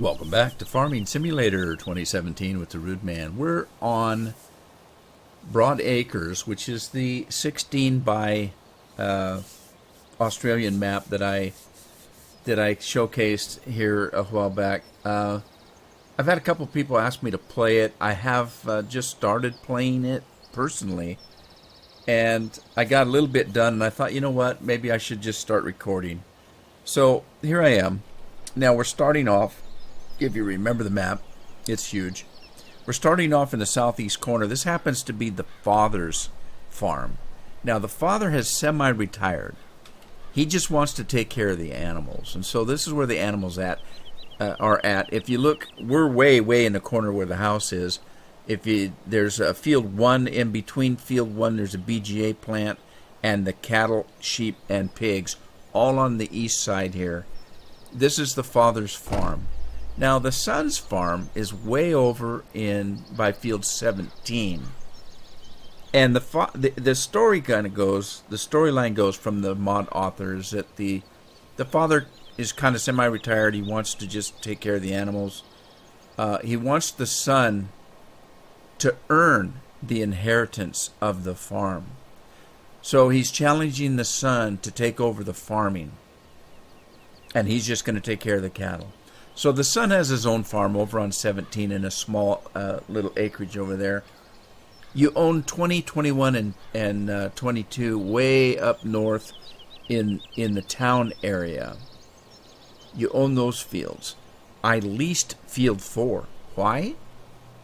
Welcome back to Farming Simulator 2017 with the Rude Man. We're on Broad Acres, which is the 16 by Australian map that I showcased here a while back. I've had a couple people ask me to play it. I have just started playing it personally, and I got a little bit done, and I thought, you know what, maybe I should just start recording. So here I am. Now we're starting off. If you remember the map, it's huge. We're starting off in the southeast corner. This happens to be the father's farm. Now, the father has semi-retired. He just wants to take care of the animals. And so this is where the animals are at. If you look, we're way in the corner where the house is. There's a field 1. In between field 1, there's a BGA plant and the cattle, sheep, and pigs, all on the east side here. This is the father's farm. Now, the son's farm is way over by field 17. And the story kind of goes, the storyline goes from the mod authors that the father is kind of semi-retired. He wants to just take care of the animals. He wants the son to earn the inheritance of the farm. So he's challenging the son to take over the farming. And he's just going to take care of the cattle. So the son has his own farm over on 17 in a small little acreage over there. You own 20, 21, and 22 way up north in the town area. You own those fields. I leased field 4. Why?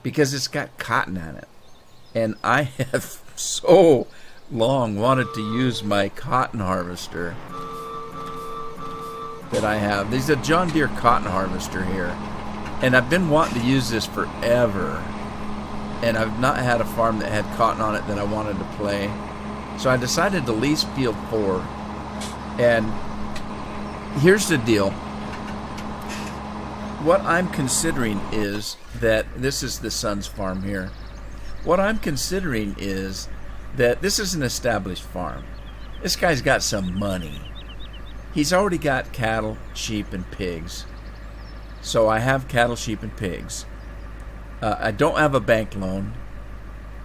Because it's got cotton on it. And I have so long wanted to use my cotton harvester that I have. There's a John Deere cotton harvester here, and I've been wanting to use this forever, and I've not had a farm that had cotton on it that I wanted to play. So I decided to lease field 4. And here's the deal. What I'm considering is that this is the son's farm here. What I'm considering is that this is an established farm. This guy's got some money. He's already got cattle, sheep, and pigs. So I have cattle, sheep, and pigs. I don't have a bank loan.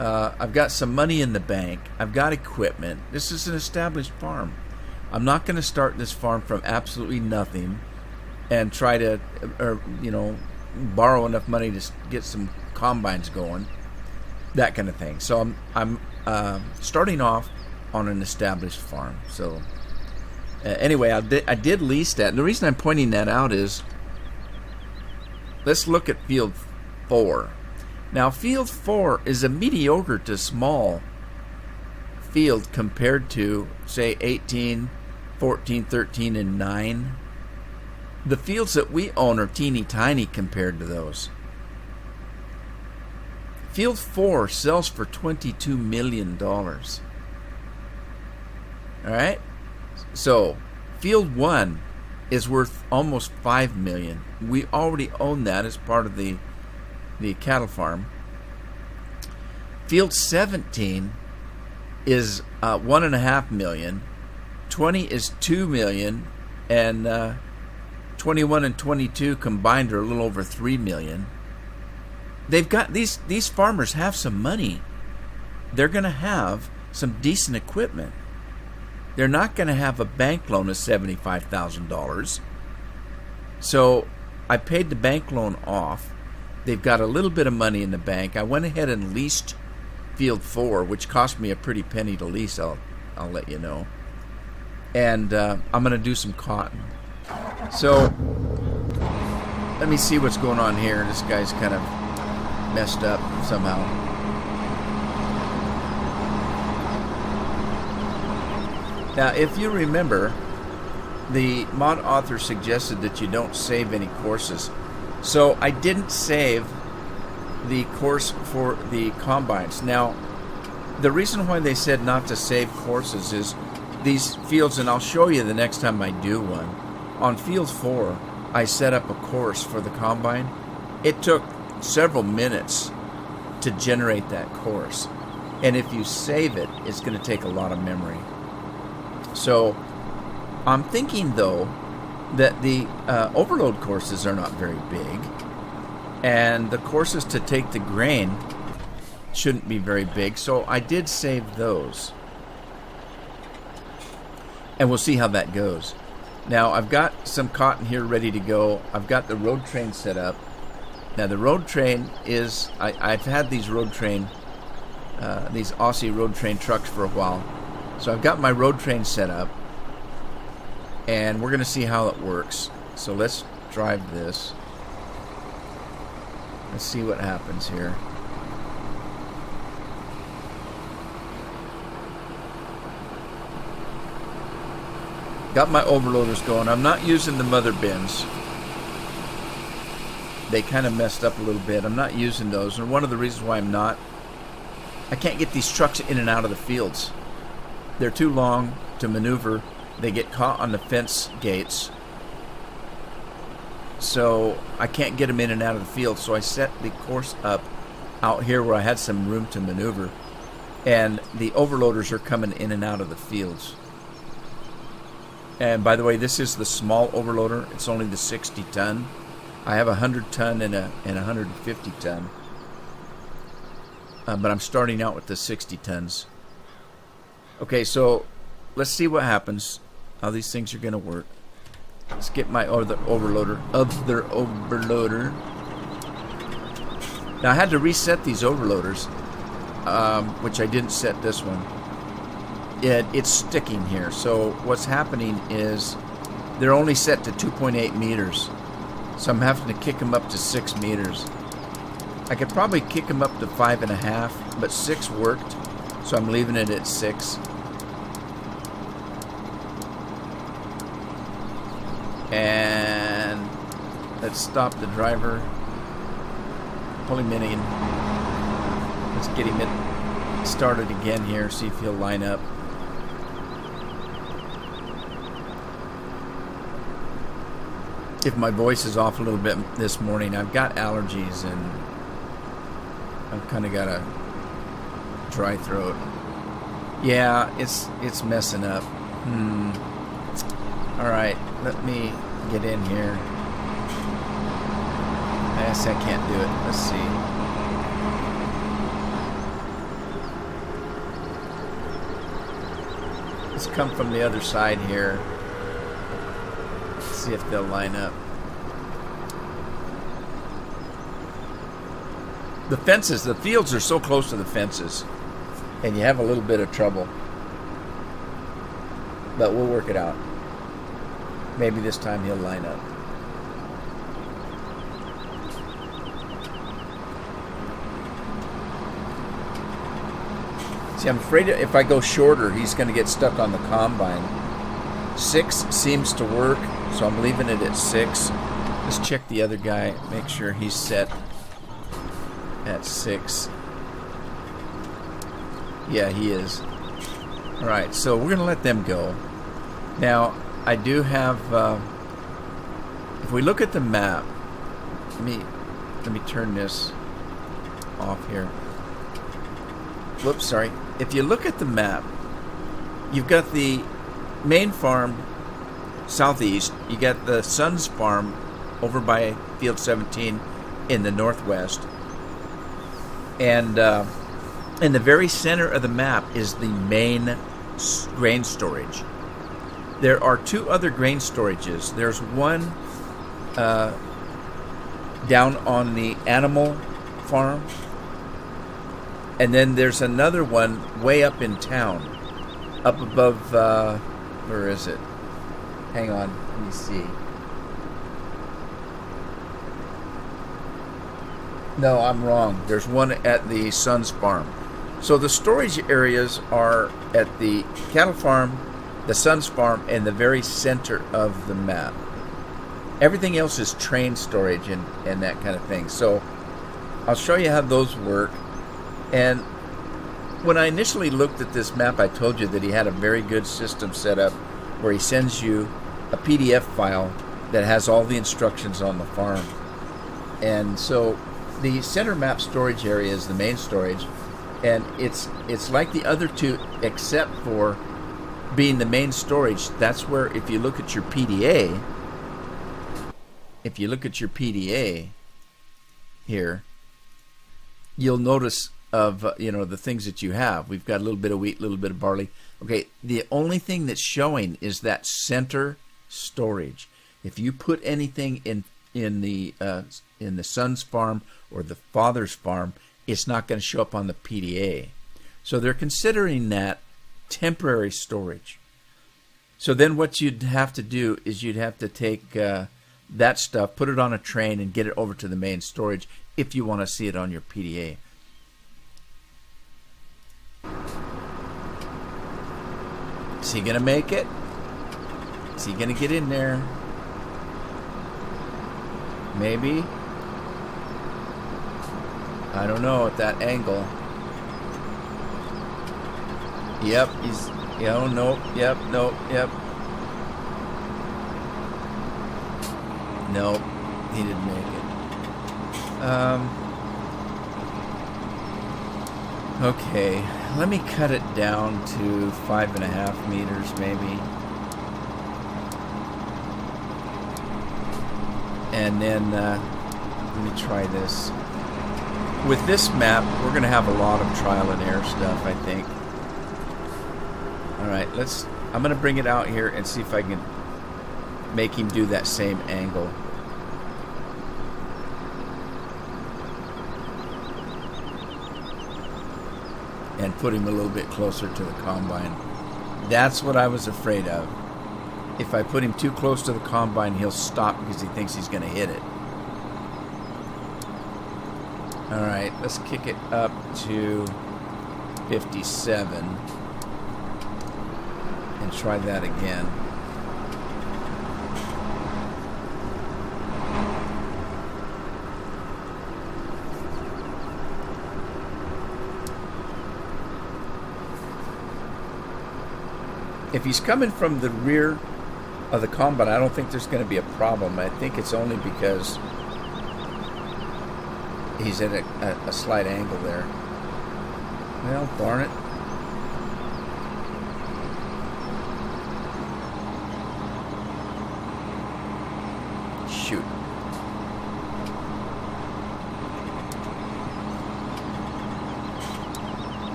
I've got some money in the bank. I've got equipment. This is an established farm. I'm not going to start this farm from absolutely nothing and try to, borrow enough money to get some combines going, that kind of thing. So I'm starting off on an established farm. So anyway, I did lease that. And the reason I'm pointing that out is, let's look at field 4. Now, field 4 is a mediocre to small field compared to, say, 18, 14, 13, and 9. The fields that we own are teeny tiny compared to those. Field 4 sells for $22 million. All right? So, field 1 is worth almost $5 million. We already own that as part of the cattle farm. Field 17 is $1.5 million. 20 is $2 million, and 21 and 22 combined are a little over $3 million. They've got these farmers have some money. They're going to have some decent equipment. They're not going to have a bank loan of $75,000. So I paid the bank loan off. They've got a little bit of money in the bank. I went ahead and leased field 4, which cost me a pretty penny to lease. I'll let you know. And I'm going to do some cotton. So let me see what's going on here. This guy's kind of messed up somehow. Now, if you remember, the mod author suggested that you don't save any courses. So I didn't save the course for the combines. Now, the reason why they said not to save courses is these fields, and I'll show you the next time I do one. On field 4, I set up a course for the combine. It took several minutes to generate that course. And if you save it, it's going to take a lot of memory. So I'm thinking, though, that the overload courses are not very big, and the courses to take the grain shouldn't be very big, so I did save those. And we'll see how that goes. Now, I've got some cotton here ready to go. I've got the road train set up. Now, the road train is, I've had these road train, these Aussie road train trucks for a while. So I've got my road train set up, and we're going to see how it works. So let's drive this. Let's see what happens here. Got my overloaders going. I'm not using the mother bins. They kind of messed up a little bit. I'm not using those. And one of the reasons why I'm not, I can't get these trucks in and out of the fields. They're too long to maneuver. They get caught on the fence gates. So I can't get them in and out of the field. So I set the course up out here where I had some room to maneuver. And the overloaders are coming in and out of the fields. And by the way, this is the small overloader. It's only the 60 ton. I have a 100 ton and a 150 ton. But I'm starting out with the 60 tons. Okay, so let's see what happens. How these things are going to work. Let's get my other overloader. Now I had to reset these overloaders, which I didn't set this one. It's sticking here. So what's happening is they're only set to 2.8 meters. So I'm having to kick them up to 6 meters. I could probably kick them up to 5.5, but 6 worked. So I'm leaving it at 6. And let's stop the driver. Pull him in. Let's get him started again here. See if he'll line up. If my voice is off a little bit this morning, I've got allergies and I've kind of got a dry throat. Yeah, it's messing up. All right, let me get in here. I guess I can't do it. Let's see. Let's come from the other side here. See if they'll line up. The fences, the fields are so close to the fences, and you have a little bit of trouble. But we'll work it out. Maybe this time he'll line up. See, I'm afraid if I go shorter, he's going to get stuck on the combine. 6 seems to work, so I'm leaving it at 6. Let's check the other guy, make sure he's set at 6. Yeah, he is. Alright, so we're going to let them go. Now, I do have, if we look at the map, let me turn this off here. Whoops, sorry. If you look at the map, you've got the main farm southeast. You got the Sons farm over by Field 17 in the northwest. And in the very center of the map is the main grain storage. There are 2 other grain storages. There's one down on the animal farm. And then there's another one way up in town. Up above, where is it? Hang on, let me see. No, I'm wrong. There's one at the Sons farm. So the storage areas are at the cattle farm, the Sons farm, and the very center of the map. Everything else is train storage and that kind of thing. So I'll show you how those work. And when I initially looked at this map, I told you that he had a very good system set up where he sends you a PDF file that has all the instructions on the farm. And so the center map storage area is the main storage, and it's like the other 2 except for being the main storage. That's where, if you look at your PDA, if you look at your PDA here, you'll notice of the things that you have. We've got a little bit of wheat, a little bit of barley. Okay, the only thing that's showing is that center storage. If you put anything in the son's farm or the father's farm, it's not going to show up on the PDA. So they're considering that temporary storage. So then what you'd have to do is you'd have to take that stuff, put it on a train, and get it over to the main storage if you want to see it on your PDA. Is he going to make it? Is he going to get in there? Maybe. I don't know at that angle. Yep, he's... nope, yep, nope, yep. Nope, he didn't make it. Okay, let me cut it down to 5.5 meters maybe. And then let me try this. With this map, we're going to have a lot of trial and error stuff, I think. Alright, I'm going to bring it out here and see if I can make him do that same angle. And put him a little bit closer to the combine. That's what I was afraid of. If I put him too close to the combine, he'll stop because he thinks he's going to hit it. Alright, let's kick it up to 57. And try that again. If he's coming from the rear of the combine, I don't think there's going to be a problem. I think it's only because he's at a slight angle there. Well, darn it. Shoot.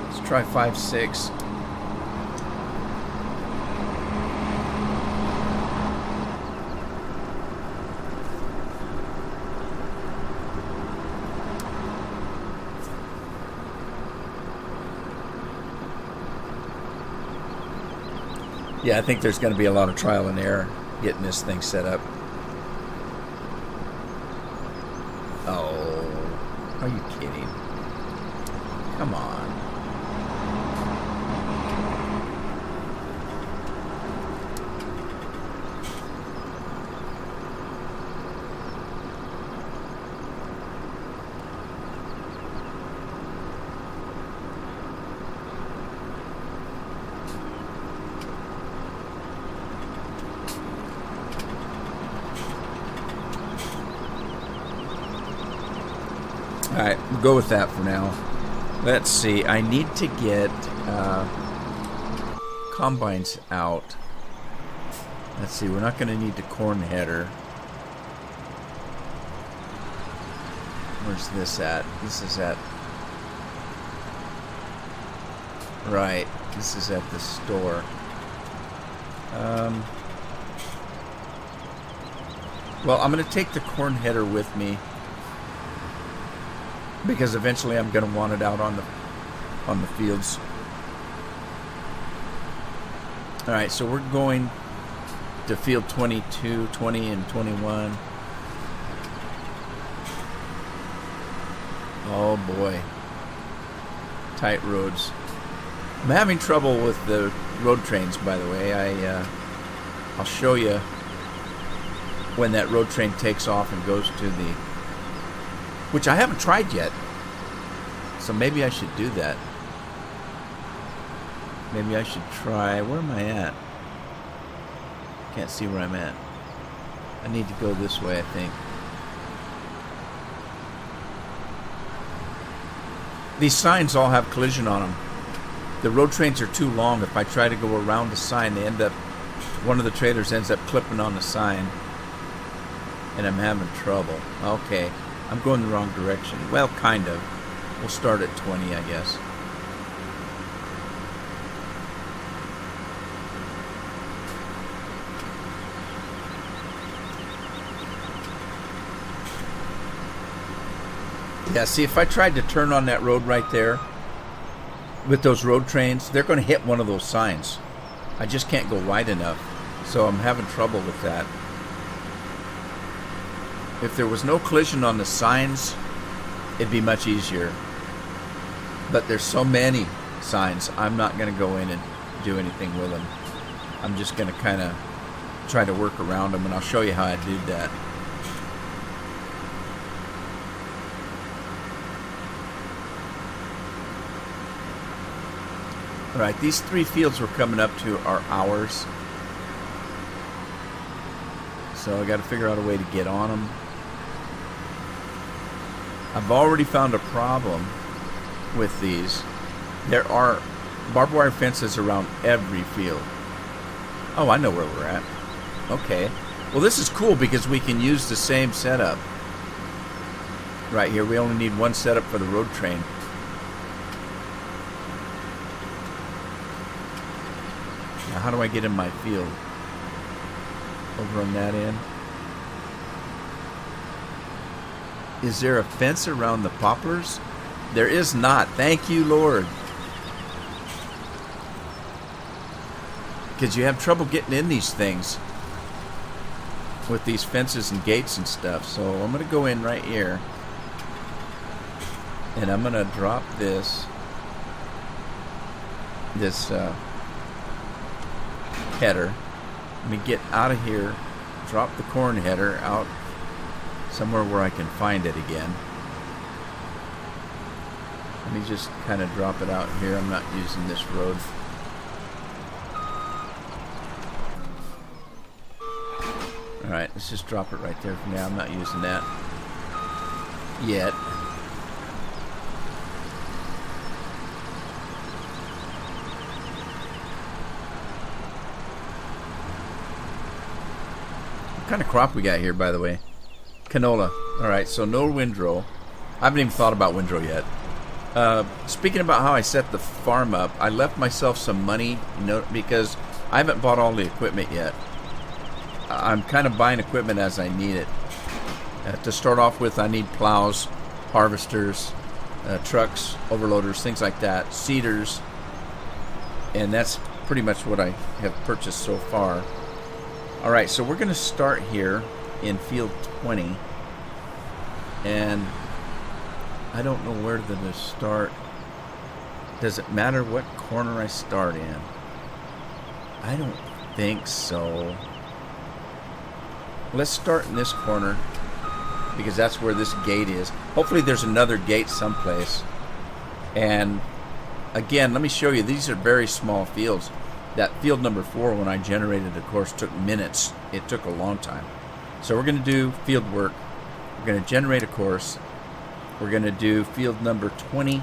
Let's try 5.6. Yeah, I think there's going to be a lot of trial and error getting this thing set up. Oh, are you kidding? Come on. Alright, we'll go with that for now. Let's see, I need to get combines out. Let's see, we're not going to need the corn header. Where's this at? This is at... Right, this is at the store. Well, I'm going to take the corn header with me, because eventually I'm going to want it out on the fields. All right, so we're going to field 22, 20, and 21. Oh boy, tight roads. I'm having trouble with the road trains, by the way. I'll show you when that road train takes off and goes to the... Which I haven't tried yet. So maybe I should do that. Maybe I should try... Where am I at? Can't see where I'm at. I need to go this way, I think. These signs all have collision on them. The road trains are too long. If I try to go around the sign, they end up one of the trailers ends up clipping on the sign, and I'm having trouble. Okay, I'm going the wrong direction. Well, kind of. We'll start at 20, I guess. Yeah, see, if I tried to turn on that road right there with those road trains, they're going to hit one of those signs. I just can't go wide enough, so I'm having trouble with that. If there was no collision on the signs, it'd be much easier. But there's so many signs, I'm not going to go in and do anything with them. I'm just going to kind of try to work around them, and I'll show you how I do that. Alright, these 3 fields we're coming up to are ours. So I got to figure out a way to get on them. I've already found a problem with these. There are barbed wire fences around every field. Oh, I know where we're at. Okay. Well, this is cool because we can use the same setup. Right here, we only need one setup for the road train. Now, how do I get in my field? Over on that end. Is there a fence around the poplars? There is not. Thank you, Lord. Because you have trouble getting in these things with these fences and gates and stuff. So I'm going to go in right here. And I'm going to drop this header. Let me get out of here. Drop the corn header out somewhere where I can find it again. Let me just kind of drop it out here. I'm not using this road. Alright, let's just drop it right there for now. I'm not using that yet. What kind of crop we got here, by the way? Canola. Alright, so no windrow. I haven't even thought about windrow yet. Speaking about how I set the farm up, I left myself some money, because I haven't bought all the equipment yet. I'm kind of buying equipment as I need it. To start off with, I need plows, harvesters, trucks, overloaders, things like that, seeders, and that's pretty much what I have purchased so far. Alright, so we're going to start here in field 20, and I don't know where to start. Does it matter what corner I start in? I don't think so. Let's start in this corner because that's where this gate is. Hopefully there's another gate someplace. And again, let me show you, these are very small fields. That field number 4, when I generated the course, took minutes. It took a long time. So we're going to do field work. We're going to generate a course. We're going to do field number 20.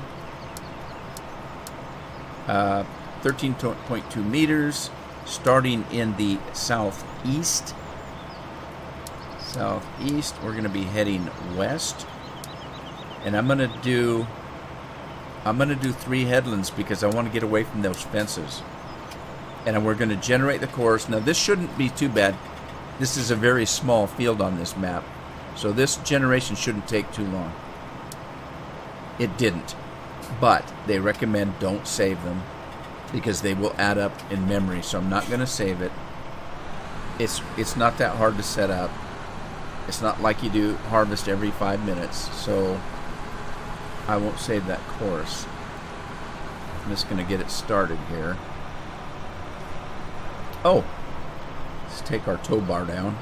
13.2 meters, starting in the southeast. Southeast, we're going to be heading west. And I'm going to do 3 headlands because I want to get away from those fences. And we're going to generate the course. Now this shouldn't be too bad. This is a very small field on this map. So this generation shouldn't take too long. It didn't. But they recommend don't save them because they will add up in memory. So I'm not going to save it. It's not that hard to set up. It's not like you do harvest every 5 minutes. So I won't save that course. I'm just going to get it started here. Oh, let's take our tow bar down.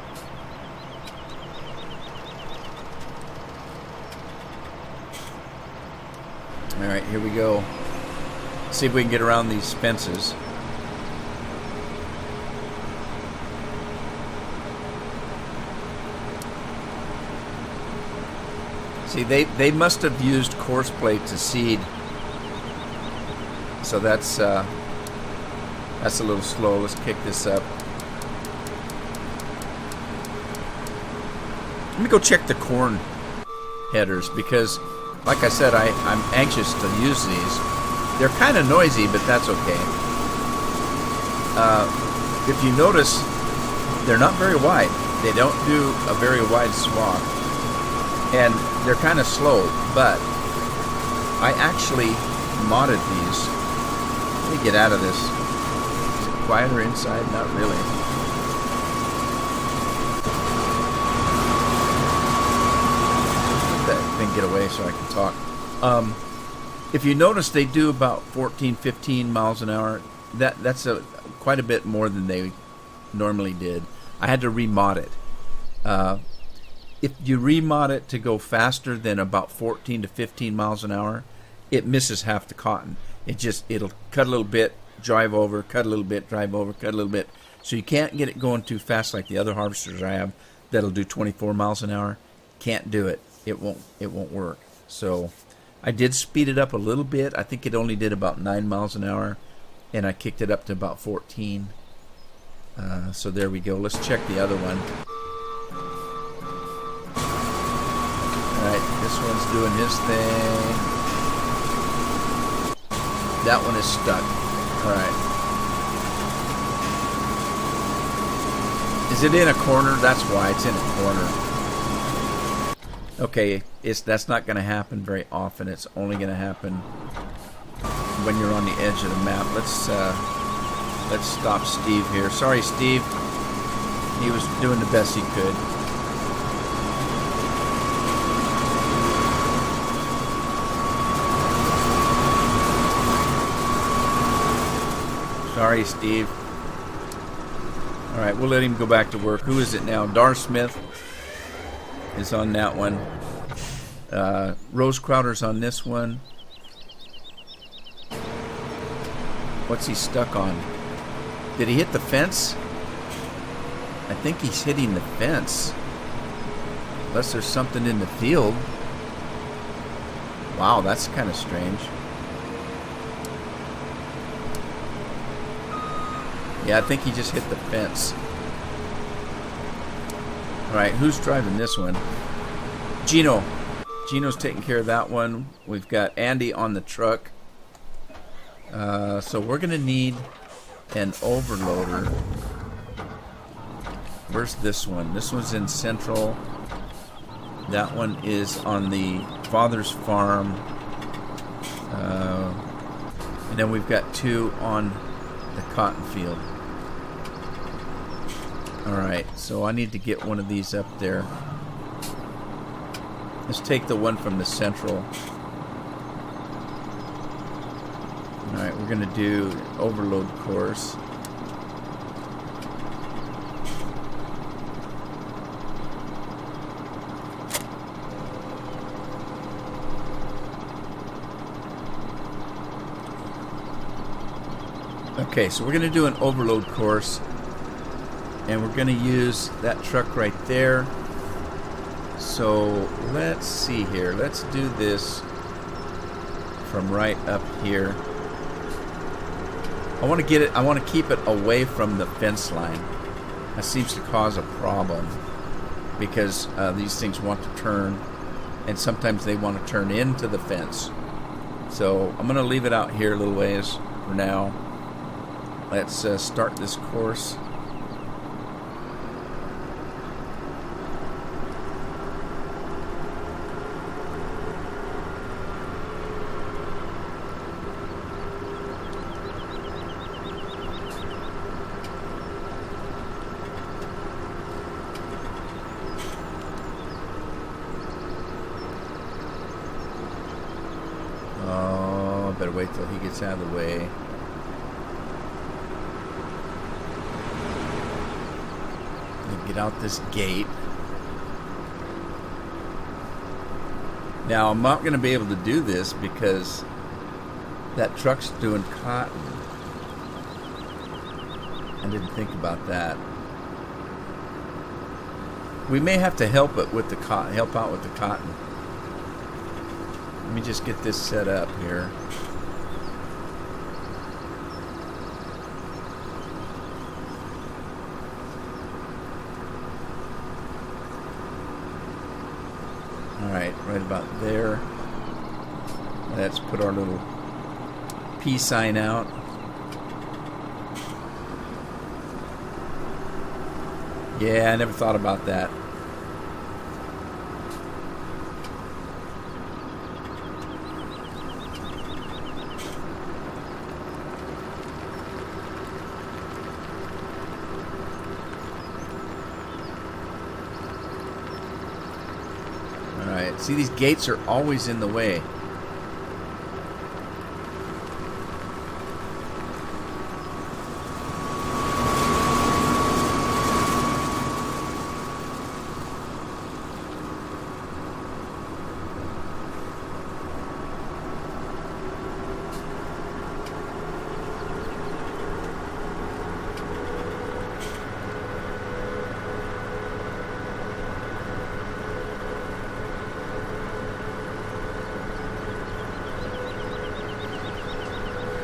Alright, here we go. See if we can get around these fences. See, they must have used course plate to seed. So that's a little slow. Let's kick this up. Let me go check the corn headers because, like I said, I'm anxious to use these. They're kind of noisy, but that's okay. If you notice, they're not very wide. They don't do a very wide swath. And they're kind of slow, but I actually modded these. Let me get out of this. Is it quieter inside? Not really. Let that thing get away so I can talk. If you notice, they do about 14, 15 miles an hour. That's quite a bit more than they normally did. I had to remod it. If you remod it to go faster than about 14 to 15 miles an hour, it misses half the cotton. It'll cut a little bit, drive over, cut a little bit, drive over, cut a little bit. So you can't get it going too fast like the other harvesters I have that'll do 24 miles an hour. Can't do it. It won't work. So I did speed it up a little bit. I think it only did about 9 miles an hour, and I kicked it up to about 14. So there we go. Let's check the other one. Alright, this one's doing his thing. That one is stuck. Alright. Is it in a corner? That's why it's in a corner. Okay, that's not going to happen very often. It's only going to happen when you're on the edge of the map. Let's stop Steve here. Sorry, Steve. He was doing the best he could. Sorry, Steve. Alright, we'll let him go back to work. Who is it now? Dar Smith is on that one. Rose Crowder's on this one. What's he stuck on? Did he hit the fence? I think he's hitting the fence. Unless there's something in the field. Wow, that's kind of strange. Yeah, I think he just hit the fence. Alright, who's driving this one? Gino. Gino's taking care of that one. We've got Andy on the truck. So we're going to need an overloader. Where's this one? This one's in Central. That one is on the father's farm. And then we've got two on the cotton field. Alright, so I need to get one of these up there. Let's take the one from the Central. Alright, we're going to do overload course. Okay, so we're going to do an overload course. And we're going to use that truck right there. So let's see here. Let's do this from right up here. I want to get it. I want to keep it away from the fence line. That seems to cause a problem because these things want to turn, and sometimes they want to turn into the fence. So I'm going to leave it out here a little ways for now. Let's start this course. Better wait till he gets out of the way. Get out this gate. Now I'm not going to be able to do this because that truck's doing cotton. I didn't think about that. We may have to help it with the cotton. Help out with the cotton. Let me just get this set up here. Alright, right about there. Let's put our little peace sign out. Yeah, I never thought about that. Alright, see, these gates are always in the way.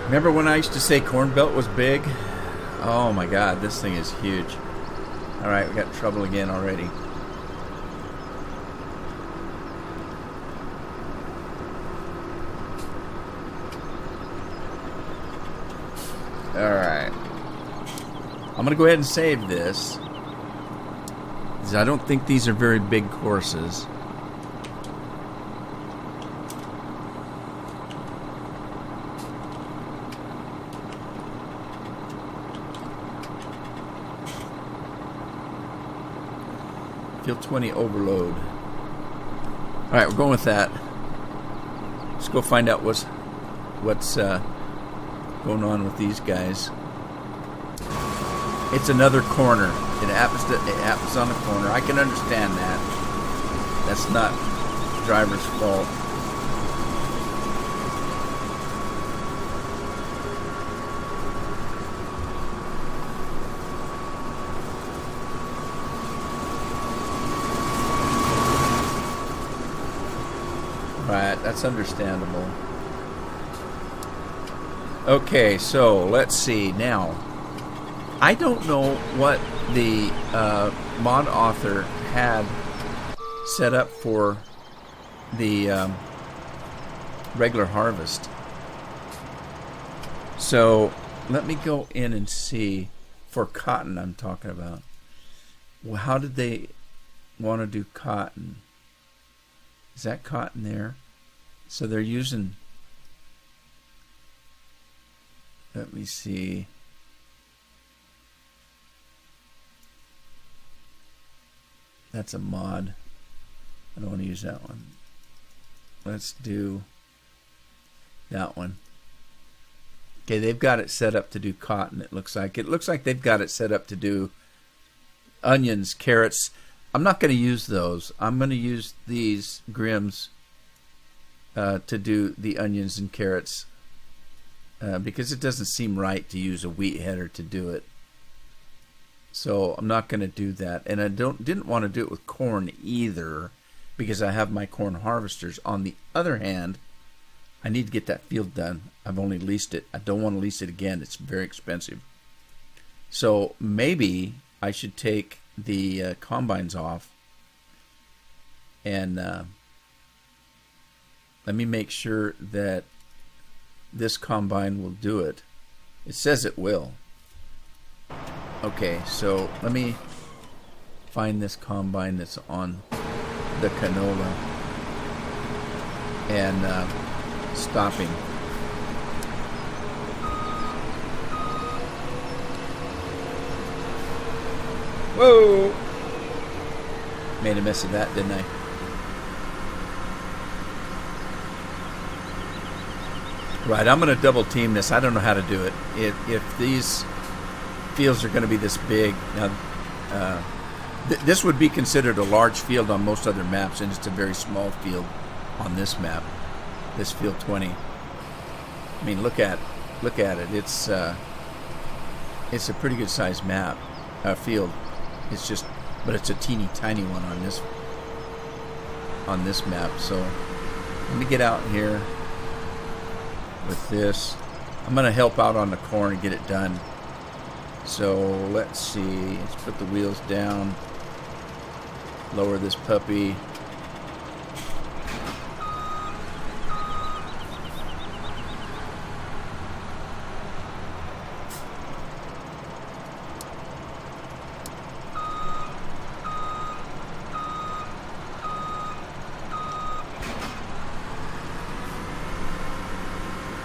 Remember when I used to say Corn Belt was big? Oh my God, this thing is huge. Alright, we got trouble again already. Alright. I'm going to go ahead and save this, because I don't think these are very big courses. Field 20 overload. Alright, we're going with that. Let's go find out what's going on with these guys. It's another corner. It happens on a corner. I can understand that. That's not the driver's fault. Right, that's understandable. Okay, so let's see now. I don't know what the mod author had set up for the regular harvest. So let me go in and see for cotton. I'm talking about. Well, how did they want to do cotton? Is that cotton there? So they're using, let me see. That's a mod. I don't want to use that one. Let's do that one. Okay, they've got it set up to do cotton, it looks like. It looks like they've got it set up to do onions, carrots. I'm not going to use those. I'm going to use these Grims to do the onions and carrots because it doesn't seem right to use a wheat header to do it. So I'm not going to do that. And I didn't want to do it with corn either because I have my corn harvesters. On the other hand, I need to get that field done. I've only leased it. I don't want to lease it again. It's very expensive. So maybe I should take the combines off and let me make sure that this combine will do it. It says it will. Okay, so let me find this combine that's on the canola and stopping. Whoa! Made a mess of that, didn't I? Right, I'm going to double team this. I don't know how to do it. If these fields are going to be this big, now this would be considered a large field on most other maps, and it's a very small field on this map, this field 20. I mean, look at it. It's a pretty good sized map, field. It's just, but it's a teeny tiny one on this map. So let me get out here with this. I'm going to help out on the corn and get it done. So let's see. Let's put the wheels down. Lower this puppy.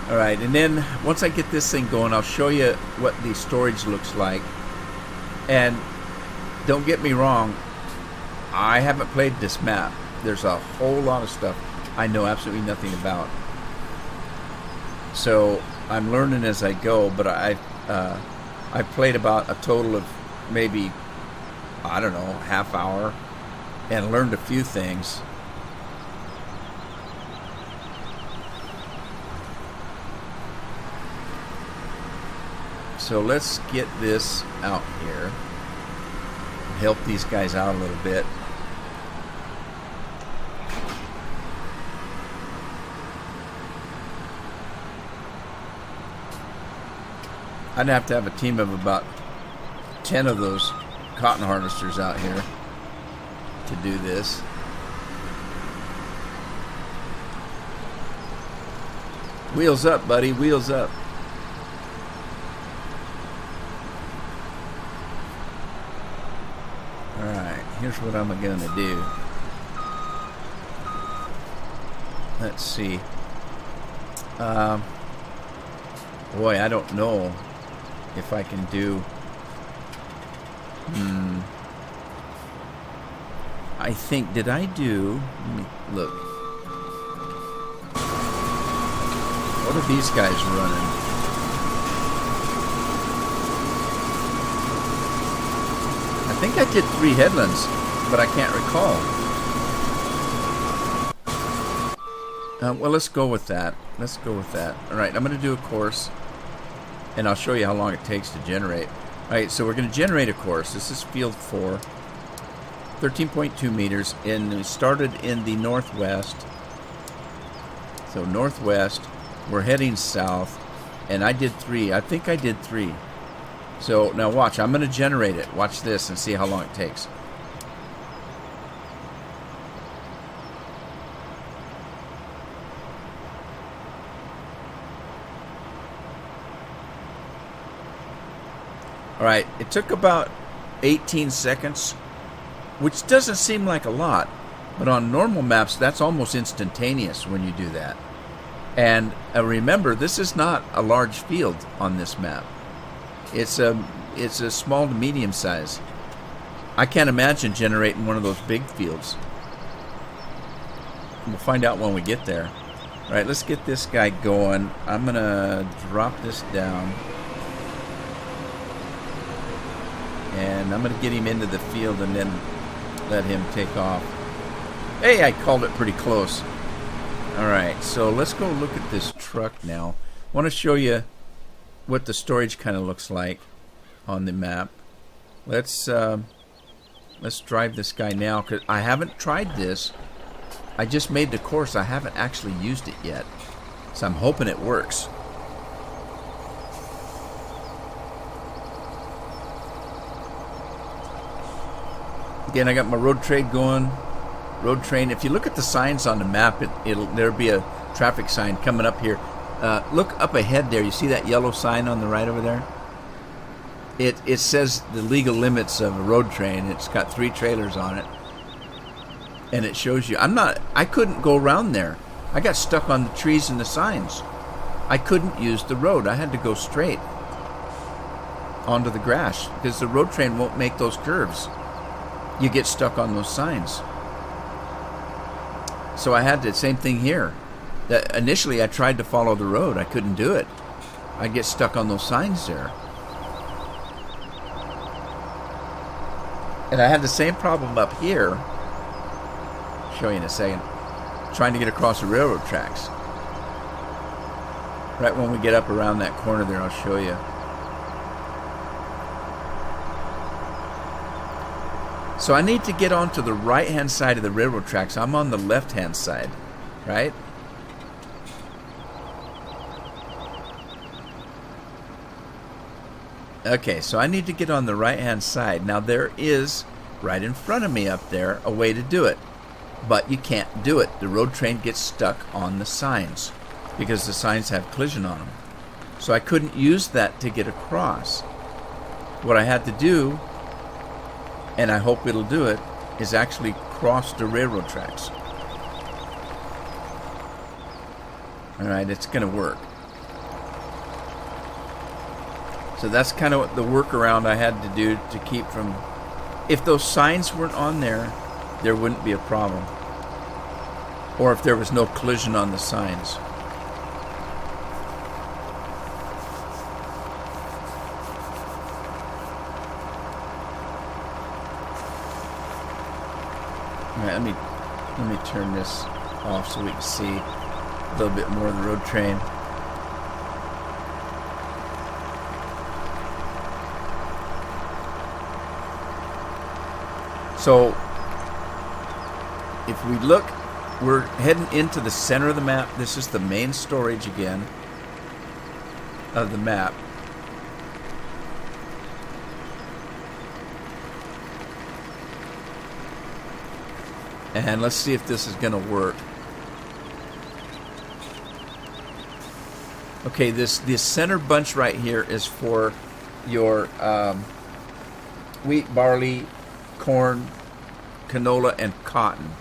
All right, and then once I get this thing going, I'll show you what the storage looks like. And don't get me wrong, I haven't played this map. There's a whole lot of stuff I know absolutely nothing about. So I'm learning as I go, but I've played about a total of maybe, I don't know, half hour, and learned a few things. So let's get this out here. Help these guys out a little bit. I'd have to have a team of about 10 of those cotton harvesters out here to do this. Wheels up, buddy, wheels up. Alright, here's what I'm going to do. Let's see. Boy, I don't know if I can do... I think, did I do... Let me look. What are these guys running? I think I did 3 headlands, but I can't recall. Well, let's go with that. Let's go with that. Alright, I'm going to do a course, and I'll show you how long it takes to generate. Alright, so we're going to generate a course. This is field 4. 13.2 meters, and we started in the northwest. So northwest, we're heading south, and I did 3. I think I did 3. So now watch, I'm going to generate it. Watch this and see how long it takes. Alright, it took about 18 seconds, which doesn't seem like a lot, but on normal maps that's almost instantaneous when you do that. And remember, this is not a large field on this map. It's a small to medium size. I can't imagine generating one of those big fields. We'll find out when we get there. Alright, let's get this guy going. I'm gonna drop this down. And I'm going to get him into the field and then let him take off. Hey, I called it pretty close. Alright, so let's go look at this truck now. I want to show you what the storage kind of looks like on the map. Let's drive this guy now, because I haven't tried this. I just made the course. I haven't actually used it yet. So I'm hoping it works. Again, I got my road trade going. Road train. If you look at the signs on the map, there'll be a traffic sign coming up here. Look up ahead there. You see that yellow sign on the right over there? It says the legal limits of a road train. It's got 3 trailers on it, and it shows you. I couldn't go around there. I got stuck on the trees and the signs. I couldn't use the road. I had to go straight onto the grass because the road train won't make those curves. You get stuck on those signs. So I had the same thing here. Initially I tried to follow the road. I couldn't do it. I'd get stuck on those signs there. And I had the same problem up here. I'll show you in a second. Trying to get across the railroad tracks. Right when we get up around that corner there, I'll show you. So I need to get onto the right-hand side of the railroad tracks. I'm on the left-hand side, right? Okay, so I need to get on the right-hand side. Now there is, right in front of me up there, a way to do it. But you can't do it. The road train gets stuck on the signs because the signs have collision on them. So I couldn't use that to get across. What I had to do, and I hope it'll do it, is actually cross the railroad tracks. Alright, it's going to work. So that's kind of the workaround I had to do to keep from... If those signs weren't on there, there wouldn't be a problem. Or if there was no collision on the signs. All right, let me turn this off so we can see a little bit more of the road train. So, if we look, we're heading into the center of the map. This is the main storage again of the map. And let's see if this is going to work. Okay, this center bunch right here is for your wheat, barley, corn, canola, and cotton.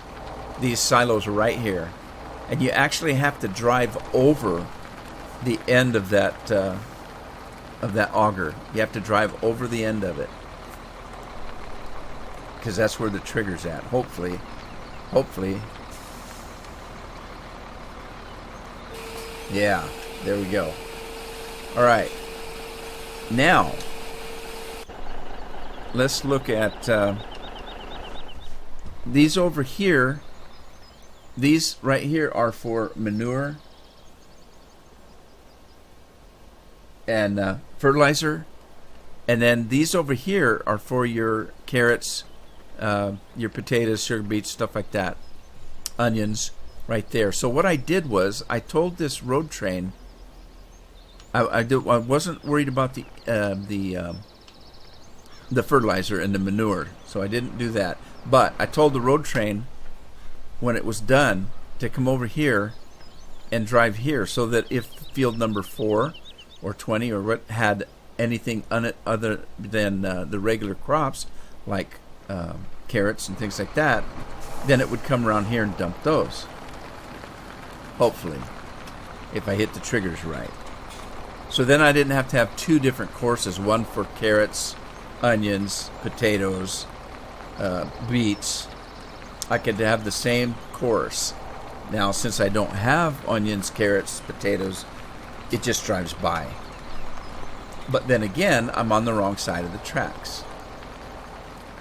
These silos right here. And you actually have to drive over the end of that auger. You have to drive over the end of it. Because that's where the trigger's at. Hopefully. Yeah, there we go. Alright. Now, let's look at these over here. These right here are for manure and fertilizer. And then these over here are for your carrots, your potatoes, sugar beets, stuff like that. Onions right there. So what I did was I told this road train, I wasn't worried about the fertilizer and the manure, so I didn't do that. But I told the road train when it was done to come over here and drive here, so that if field number 4 or 20 or what had anything on it other than the regular crops like carrots and things like that, then it would come around here and dump those. Hopefully, if I hit the triggers right. So then I didn't have to have two different courses, one for carrots, onions, potatoes, beets. I could have the same course. Now, since I don't have onions, carrots, potatoes, it just drives by. But then again, I'm on the wrong side of the tracks.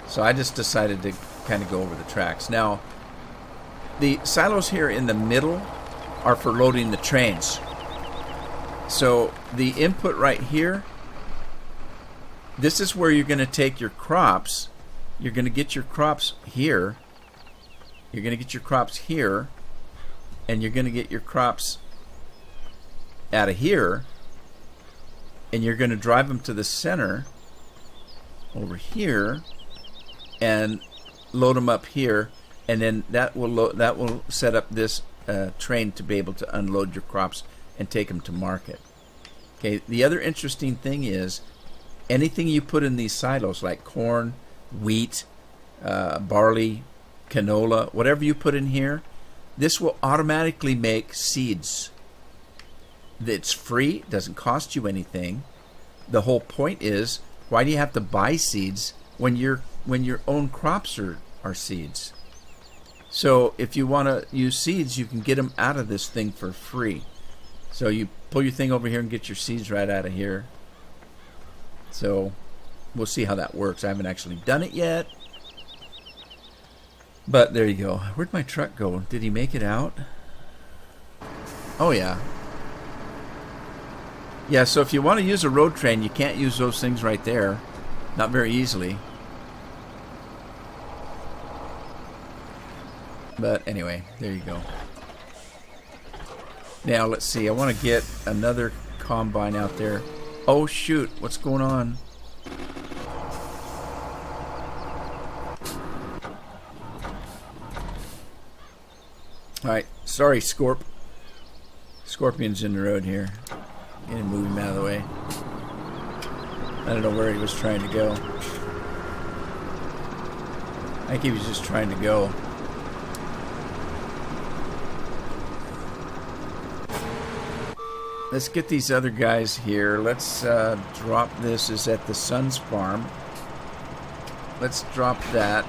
So I just decided to kind of go over the tracks. Now, the silos here in the middle are for loading the trains. So the input right here, this is where you're going to take your crops. You're going to get your crops here. You're going to get your crops here. And you're going to get your crops out of here. And you're going to drive them to the center over here and load them up here. And then that will set up this train to be able to unload your crops and take them to market. Okay. The other interesting thing is anything you put in these silos, like corn, wheat, barley, canola, whatever you put in here, this will automatically make seeds. It's free, doesn't cost you anything. The whole point is, why do you have to buy seeds when your own crops are seeds? So if you want to use seeds, you can get them out of this thing for free. So you pull your thing over here and get your seeds right out of here. So we'll see how that works. I haven't actually done it yet. But there you go. Where'd my truck go? Did he make it out? Oh, yeah. Yeah, so if you want to use a road train, you can't use those things right there. Not very easily. But anyway, there you go. Now, let's see. I want to get another combine out there. Oh, shoot. What's going on? Alright. Sorry, Scorpion's in the road here. Gonna move him out of the way. I don't know where he was trying to go. I think he was just trying to go. let's get these other guys here. Let's drop this. Is at the Sun's farm. Let's drop that.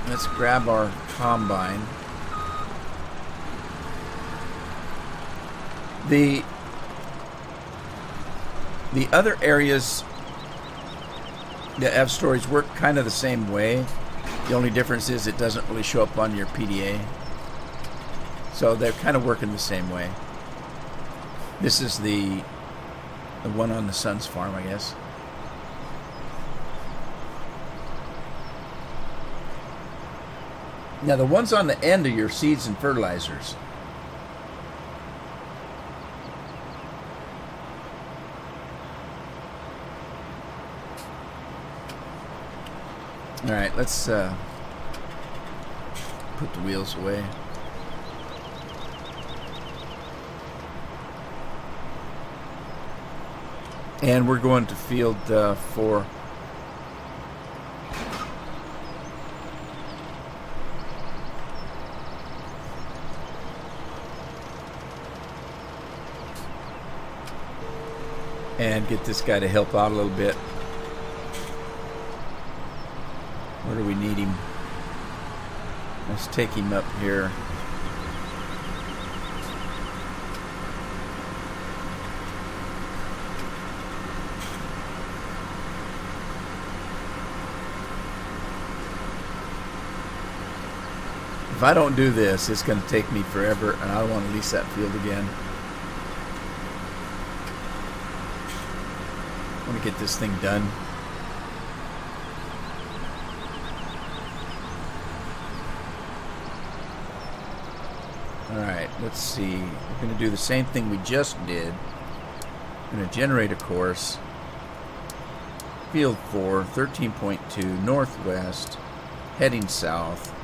Let's grab our combine. The other areas that have storage work kind of the same way. The only difference is it doesn't really show up on your PDA. So they're kind of working the same way. This is the one on the Sun's farm, I guess. Now the ones on the end are your seeds and fertilizers. All right, let's put the wheels away. And we're going to field 4. And get this guy to help out a little bit. Where do we need him? Let's take him up here. If I don't do this, it's going to take me forever, and I don't want to lease that field again. I want to get this thing done. Alright, let's see. We're going to do the same thing we just did. I'm going to generate a course. Field 4, 13.2, northwest, heading south.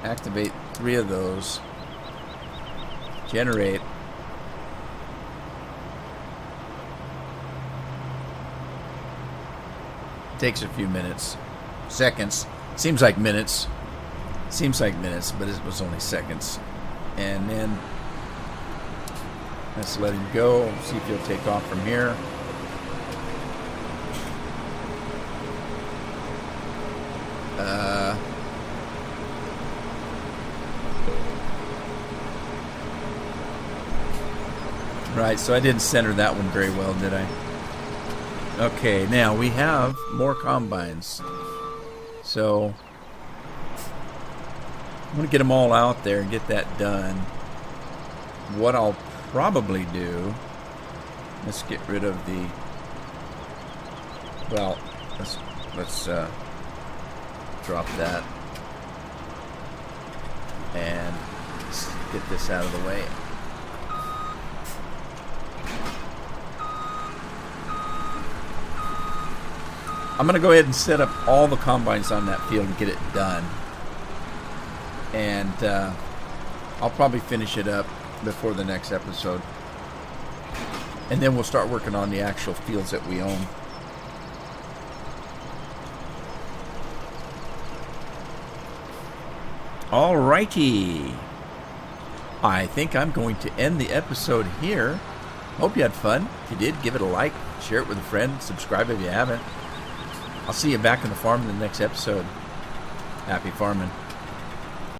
Activate 3 of those. Generate. Takes a few minutes. Seconds. Seems like minutes. Seems like minutes, but it was only seconds. And then let's let him go. See if he'll take off from here. Right, so I didn't center that one very well, did I? Okay, now we have more combines. So I'm going to get them all out there and get that done. What I'll probably do, let's get rid of the, well, let's drop that and let's get this out of the way. I'm going to go ahead and set up all the combines on that field and get it done. And I'll probably finish it up before the next episode. And then we'll start working on the actual fields that we own. Alrighty. I think I'm going to end the episode here. Hope you had fun. If you did, give it a like, share it with a friend, subscribe if you haven't. I'll see you back on the farm in the next episode. Happy farming.